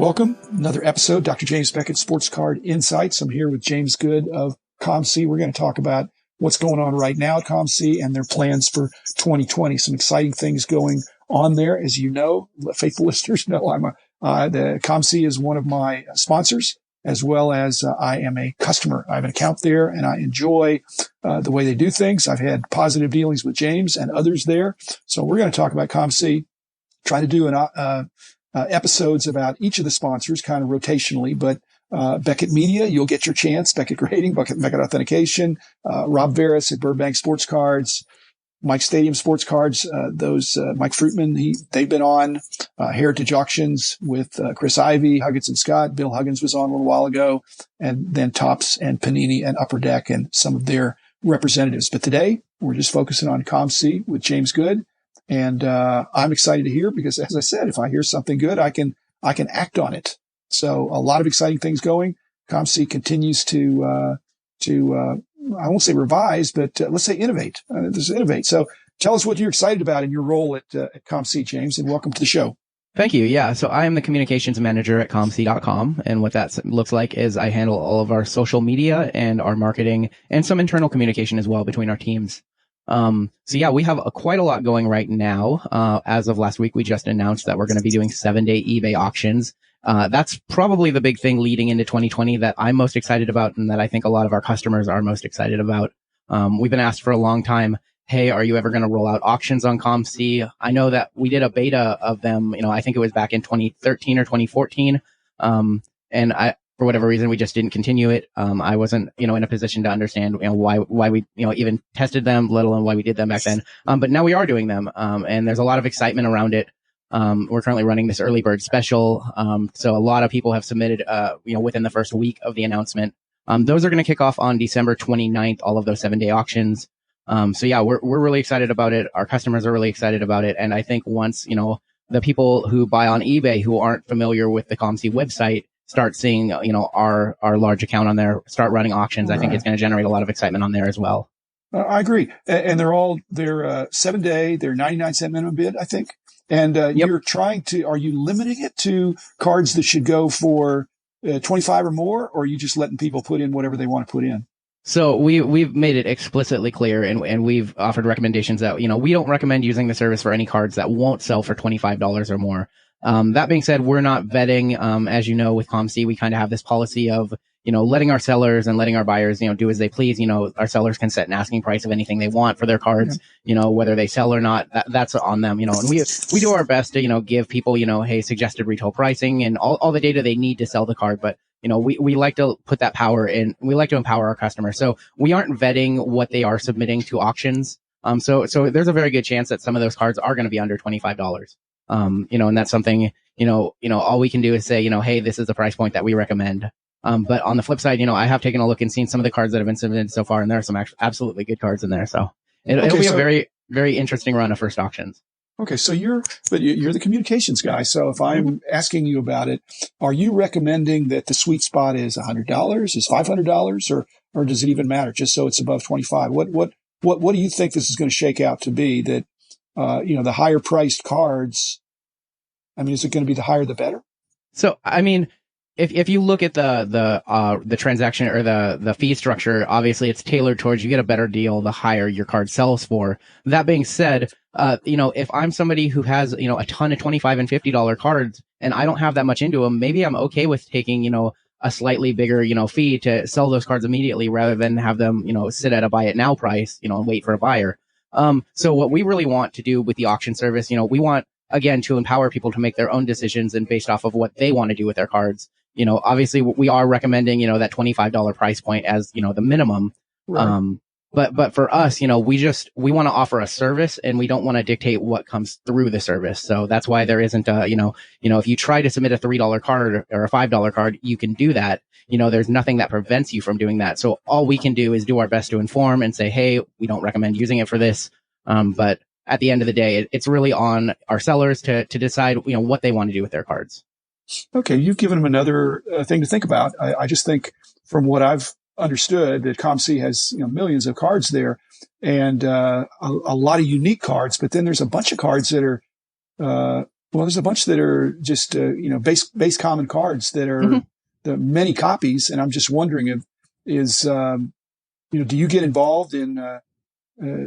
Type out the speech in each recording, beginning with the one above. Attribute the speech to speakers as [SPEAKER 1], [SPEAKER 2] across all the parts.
[SPEAKER 1] Welcome. Another episode, Dr. James Beckett, Sports Card Insights. I'm here with James Good of COMC. We're going to talk about what's going on right now at COMC and their plans for 2020. Some exciting things going on there. As you know, faithful listeners know, the COMC is one of my sponsors, as well as I am a customer. I have an account there, and I enjoy the way they do things. I've had positive dealings with James and others there. So we're going to talk about COMC, try to do episodes about each of the sponsors kind of rotationally, but Beckett Media, you'll get your chance. Beckett Grading, Beckett Authentication, Rob Veras at Burbank Sports Cards, Mike Stadium Sports Cards, Mike Fruitman, they've been on, Heritage Auctions with Chris Ivey, Huggins and Scott. Bill Huggins was on a little while ago, and then Topps and Panini and Upper Deck and some of their representatives. But today we're just focusing on COMC with James Good. And I'm excited to hear because, as I said, if I hear something good, I can act on it. So a lot of exciting things going. COMC continues to I won't say revise, but let's say innovate. Innovate. So tell us what you're excited about in your role at COMC, James, and welcome to the show.
[SPEAKER 2] Thank you. Yeah. So I am the communications manager at COMC.com. And what that looks like is I handle all of our social media and our marketing and some internal communication as well between our teams. So yeah, we have quite a lot going right now. As of last week, we just announced that we're going to be doing 7-day eBay auctions. That's probably the big thing leading into 2020 that I'm most excited about and that I think a lot of our customers are most excited about. We've been asked for a long time, hey, are you ever going to roll out auctions on COMC? I know that we did a beta of them, I think it was back in 2013 or 2014. And for whatever reason, we just didn't continue it. I wasn't, in a position to understand, why we, even tested them, let alone why we did them back then. But now we are doing them. And there's a lot of excitement around it. We're currently running this early bird special. So a lot of people have submitted, within the first week of the announcement. Those are going to kick off on December 29th, all of those 7-day auctions. So yeah, we're really excited about it. Our customers are really excited about it. And I think once, the people who buy on eBay who aren't familiar with the COMC website start seeing, our large account on there, start running auctions, I think it's going to generate a lot of excitement on there as well.
[SPEAKER 1] I agree. And they're 7-day, they're 99-cent minimum bid, I think. And you're are you limiting it to cards that should go for 25 or more, or are you just letting people put in whatever they want to put in?
[SPEAKER 2] So we've made it explicitly clear and we've offered recommendations that, we don't recommend using the service for any cards that won't sell for $25 or more. That being said, we're not vetting. As you know, with COMC, we kind of have this policy of, letting our sellers and letting our buyers, do as they please. Our sellers can set an asking price of anything they want for their cards, whether they sell or not, that's on them, and we do our best to, give people, hey, suggested retail pricing and all the data they need to sell the card. But, we like to put that power in. We like to empower our customers. So we aren't vetting what they are submitting to auctions. So there's a very good chance that some of those cards are going to be under $25. And that's something, all we can do is say, hey, this is the price point that we recommend. But on the flip side, I have taken a look and seen some of the cards that have been submitted so far, and there are some absolutely good cards in there. So it'll be a very, very interesting run of first auctions.
[SPEAKER 1] Okay. So you're the communications guy. So if I'm asking you about it, are you recommending that the sweet spot is $100, is $500, or does it even matter just so it's above 25? What do you think this is going to shake out to be that, the higher priced cards? I mean, is it going to be the higher, the better?
[SPEAKER 2] So, I mean, if you look at the transaction or the fee structure, obviously it's tailored towards you get a better deal the higher your card sells for. That being said, if I'm somebody who has, a ton of $25 and $50 cards and I don't have that much into them, maybe I'm okay with taking, a slightly bigger, fee to sell those cards immediately rather than have them, sit at a buy it now price, and wait for a buyer. So what we really want to do with the auction service, we want, again, to empower people to make their own decisions and based off of what they want to do with their cards. Obviously we are recommending, that $25 price point as, the minimum. Right. But for us, we want to offer a service and we don't want to dictate what comes through the service. So that's why there isn't if you try to submit a $3 card or a $5 card, you can do that. There's nothing that prevents you from doing that. So all we can do is do our best to inform and say, hey, we don't recommend using it for this. But at the end of the day, it's really on our sellers to decide, what they want to do with their cards.
[SPEAKER 1] Okay. You've given them another thing to think about. I just think from what I've understood that COMC has millions of cards there and a lot of unique cards, but then there's a bunch of cards that are Well, there's a bunch that are just, base common cards that are the many copies. And I'm just wondering do you get involved in,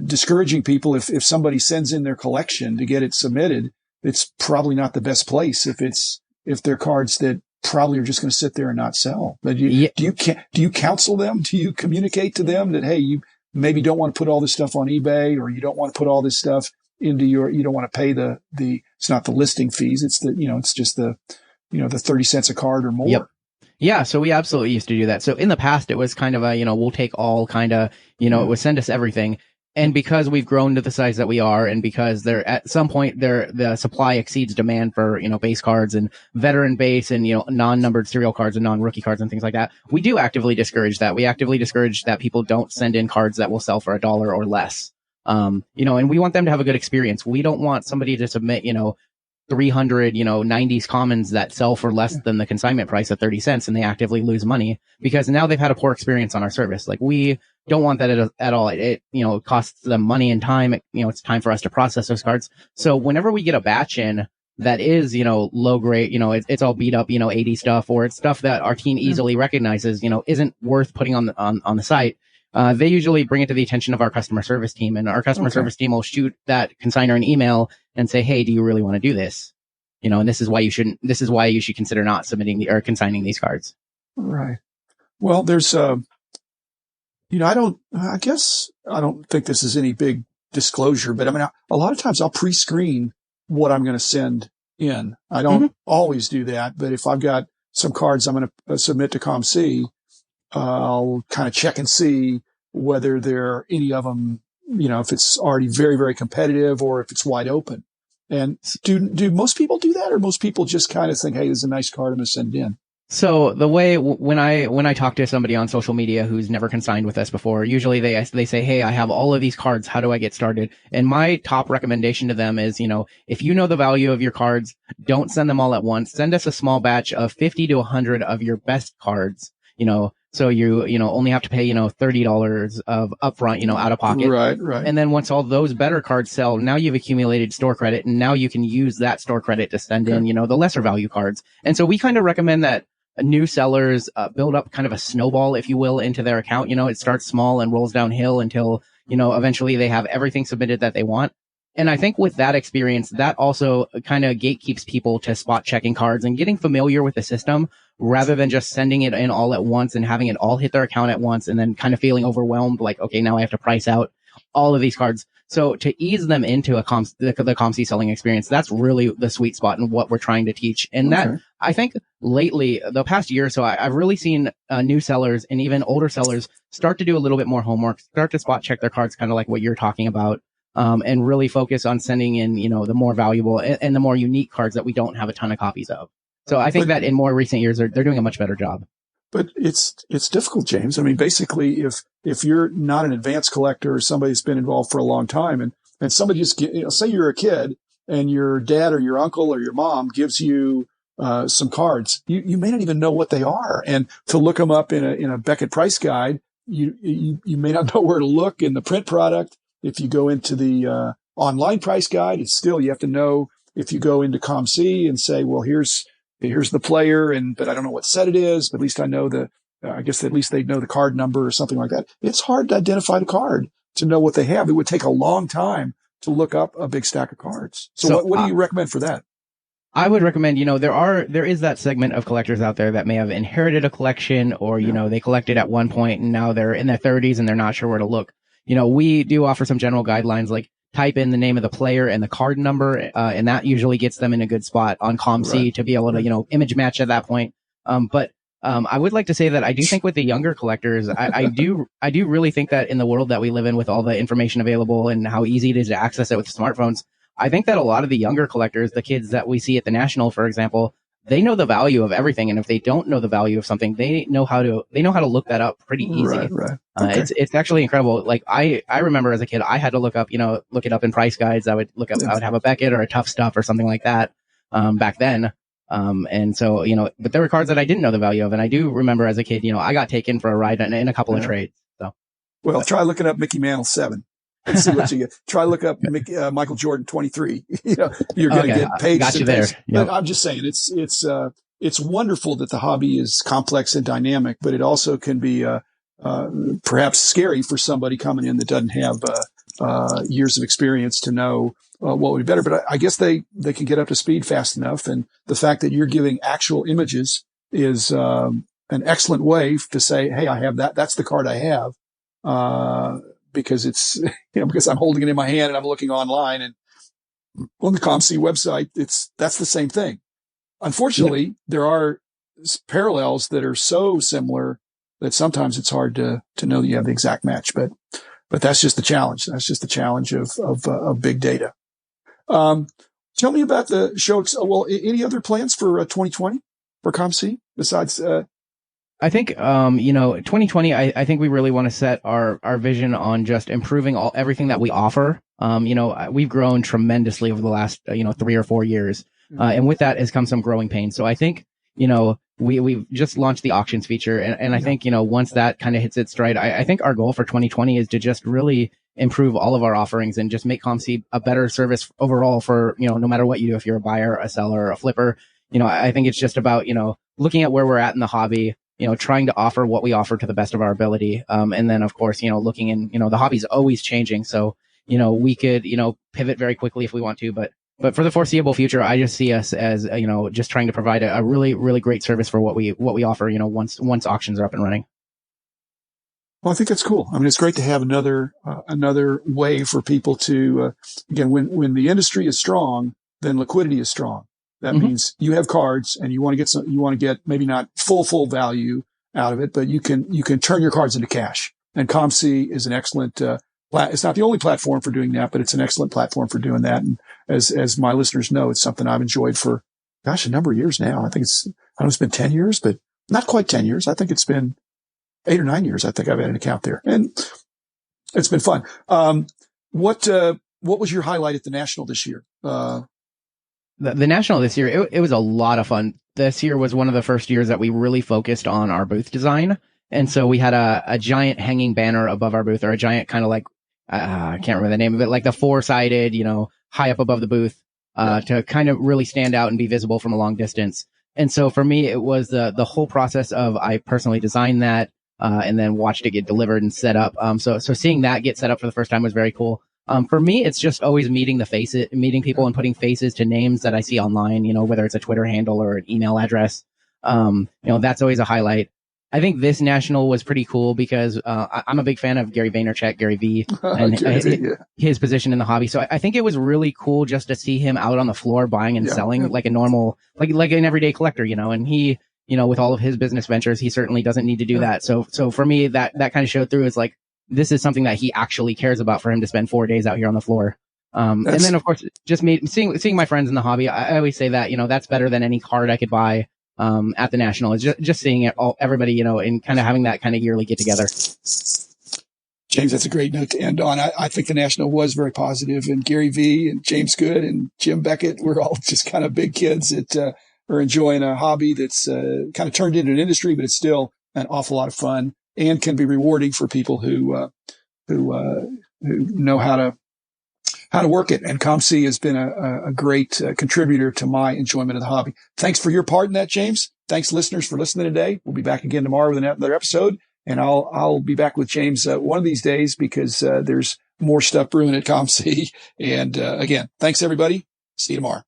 [SPEAKER 1] discouraging people if somebody sends in their collection to get it submitted? It's probably not the best place if they're cards that probably are just going to sit there and not sell. But do you counsel them? Do you communicate to them that, hey, you maybe don't want to put all this stuff on eBay, or you don't want to put all this stuff into you don't want to pay it's not the listing fees. It's it's just the 30 cents a card or more.
[SPEAKER 2] Yep. Yeah, so we absolutely used to do that. So in the past, it was kind of we'll take all kind of, it would send us everything. And because we've grown to the size that we are, and because at some point the supply exceeds demand for, base cards and veteran base and, non-numbered serial cards and non-rookie cards and things like that, we do actively discourage that. We actively discourage that people don't send in cards that will sell for $1 or less. And we want them to have a good experience. We don't want somebody to submit, 300, 90s commons that sell for less than the consignment price of 30 cents and they actively lose money because now they've had a poor experience on our service. Like, we don't want that at all. It costs them money and time. It's time for us to process those cards. So whenever we get a batch in that is, low grade, it's all beat up, 80 stuff, or it's stuff that our team easily recognizes, isn't worth putting on the site. They usually bring it to the attention of our customer service team, and our customer service team will shoot that consignor an email and say, hey, do you really want to do this? And this is why you should consider not submitting or consigning these cards.
[SPEAKER 1] Right. Well, there's, I don't think this is any big disclosure, but I mean, a lot of times I'll pre-screen what I'm going to send in. I don't always do that, but if I've got some cards I'm going to submit to COMC, I'll kind of check and see whether there are any of them, if it's already very, very competitive or if it's wide open. And do most people do that, or most people just kind of think, hey, this is a nice card, I'm going to send it in?
[SPEAKER 2] So the way when I talk to somebody on social media who's never consigned with us before, usually they say, hey, I have all of these cards. How do I get started? And my top recommendation to them is, if you know the value of your cards, don't send them all at once. Send us a small batch of 50 to 100 of your best cards, so you only have to pay, $30 of upfront, out of pocket.
[SPEAKER 1] Right.
[SPEAKER 2] And then once all those better cards sell, now you've accumulated store credit, and now you can use that store credit to send in, the lesser value cards. And so we kind of recommend that new sellers build up kind of a snowball, if you will, into their account. It starts small and rolls downhill until, eventually they have everything submitted that they want. And I think with that experience, that also kind of gatekeeps people to spot checking cards and getting familiar with the system, rather than just sending it in all at once and having it all hit their account at once and then kind of feeling overwhelmed, like, okay, now I have to price out all of these cards. So to ease them into the COMC selling experience, that's really the sweet spot in what we're trying to teach. And that, I think lately, the past year or so, I've really seen new sellers and even older sellers start to do a little bit more homework, start to spot check their cards, kind of like what you're talking about. And really focus on sending in, the more valuable and the more unique cards that we don't have a ton of copies of. So I think that in more recent years, they're doing a much better job.
[SPEAKER 1] But it's difficult, James. I mean, basically, if you're not an advanced collector or somebody that's been involved for a long time, and somebody just, say you're a kid and your dad or your uncle or your mom gives you some cards, you may not even know what they are. And to look them up in a Beckett price guide, you may not know where to look in the print product. If you go into the online price guide, it's still, you have to know. If you go into COMC and say, well, here's the player, but I don't know what set it is, but at least I know I guess at least they know the card number or something like that. It's hard to identify the card, to know what they have. It would take a long time to look up a big stack of cards. So what do you recommend for that?
[SPEAKER 2] I would recommend, there is that segment of collectors out there that may have inherited a collection, or, they collected at one point and now they're in their 30s and they're not sure where to look. We do offer some general guidelines, like type in the name of the player and the card number, and that usually gets them in a good spot on COMC to be able to, image match at that point. But I would like to say that I do think with the younger collectors, I do really think that in the world that we live in, with all the information available and how easy it is to access it with smartphones, I think that a lot of the younger collectors, the kids that we see at the National, for example, they know the value of everything. And if they don't know the value of something, they know how to look that up pretty easy.
[SPEAKER 1] Right. Okay.
[SPEAKER 2] It's actually incredible. Like I remember as a kid, I had to look it up in price guides. I would have a Beckett or a Tough Stuff or something like that, back then. And so, but there were cards that I didn't know the value of. And I do remember as a kid, I got taken for a ride in a couple of trades. So.
[SPEAKER 1] Well, try looking up Mickey Mantle 7. and see what you get. Try to look up Michael Jordan 23. You're going to get pages.
[SPEAKER 2] Got you
[SPEAKER 1] and
[SPEAKER 2] there.
[SPEAKER 1] pages.
[SPEAKER 2] Yep.
[SPEAKER 1] But I'm just saying, it's wonderful that the hobby is complex and dynamic, but it also can be perhaps scary for somebody coming in that doesn't have years of experience to know what would be better. But I guess they can get up to speed fast enough. And the fact that you're giving actual images is an excellent way to say, hey, I have that. That's the card I have. Because it's, because I'm holding it in my hand and I'm looking online, and on the COMC website, that's the same thing. Unfortunately, there are parallels that are so similar that sometimes it's hard to know that you have the exact match, but that's just the challenge. That's just the challenge of big data. Tell me about the show. Well, any other plans for 2020 for COMC besides,
[SPEAKER 2] I think, 2020, I think we really want to set our vision on just improving everything that we offer. We've grown tremendously over the last, 3 or 4 years. And with that has come some growing pains. So I think, we've just launched the auctions feature. And I think, once that kind of hits its stride, I think our goal for 2020 is to just really improve all of our offerings and just make COMC a better service overall for, no matter what you do, if you're a buyer, a seller, a flipper. I think it's just about, looking at where we're at in the hobby, trying to offer what we offer to the best of our ability. And then of course, looking in, the hobby's always changing. So, we could, pivot very quickly if we want to, but for the foreseeable future, I just see us as, just trying to provide a really, really great service for what we offer, once auctions are up and running.
[SPEAKER 1] Well, I think that's cool. I mean, it's great to have another way for people to, again, when the industry is strong, then liquidity is strong. That means you have cards and you want to get maybe not full value out of it, but you can turn your cards into cash. And COMC is an excellent, it's not the only platform for doing that, but it's an excellent platform for doing that. And as my listeners know, it's something I've enjoyed for, a number of years now. I think it's been 10 years, but not quite 10 years. I think it's been 8 or 9 years. I think I've had an account there, and it's been fun. What was your highlight at the National this year?
[SPEAKER 2] The National this year, it was a lot of fun. This year was one of the first years that we really focused on our booth design. And so we had a giant hanging banner above our booth, or a giant kind of like, I can't remember the name of it, like the 4-sided, high up above the booth, to kind of really stand out and be visible from a long distance. And so for me, it was the whole process of, I personally designed that, and then watched it get delivered and set up. So seeing that get set up for the first time was very cool. For me, it's just always meeting people and putting faces to names that I see online, whether it's a Twitter handle or an email address. That's always a highlight. I think this National was pretty cool because I'm a big fan of Gary Vaynerchuk, Gary V, and his position in the hobby. So I think it was really cool just to see him out on the floor buying and selling like a normal, like an everyday collector, and he, with all of his business ventures, he certainly doesn't need to do that. So for me, that kind of showed through. Is like, this is something that he actually cares about for him to spend 4 days out here on the floor. And then of course, just seeing my friends in the hobby. I always say that, that's better than any card I could buy, at the National. Is just seeing it all, everybody, and kind of having that kind of yearly get together.
[SPEAKER 1] James, that's a great note to end on. I think the National was very positive, and Gary V and James Good and Jim Beckett, we're all just kind of big kids that, are enjoying a hobby that's, kind of turned into an industry, but it's still an awful lot of fun and can be rewarding for people who know how to work it. And COMC has been a great contributor to my enjoyment of the hobby. Thanks for your part in that, James. Thanks, listeners, for listening today. We'll be back again tomorrow with another episode, and I'll be back with James one of these days because there's more stuff brewing at COMC. And again, thanks everybody. See you tomorrow.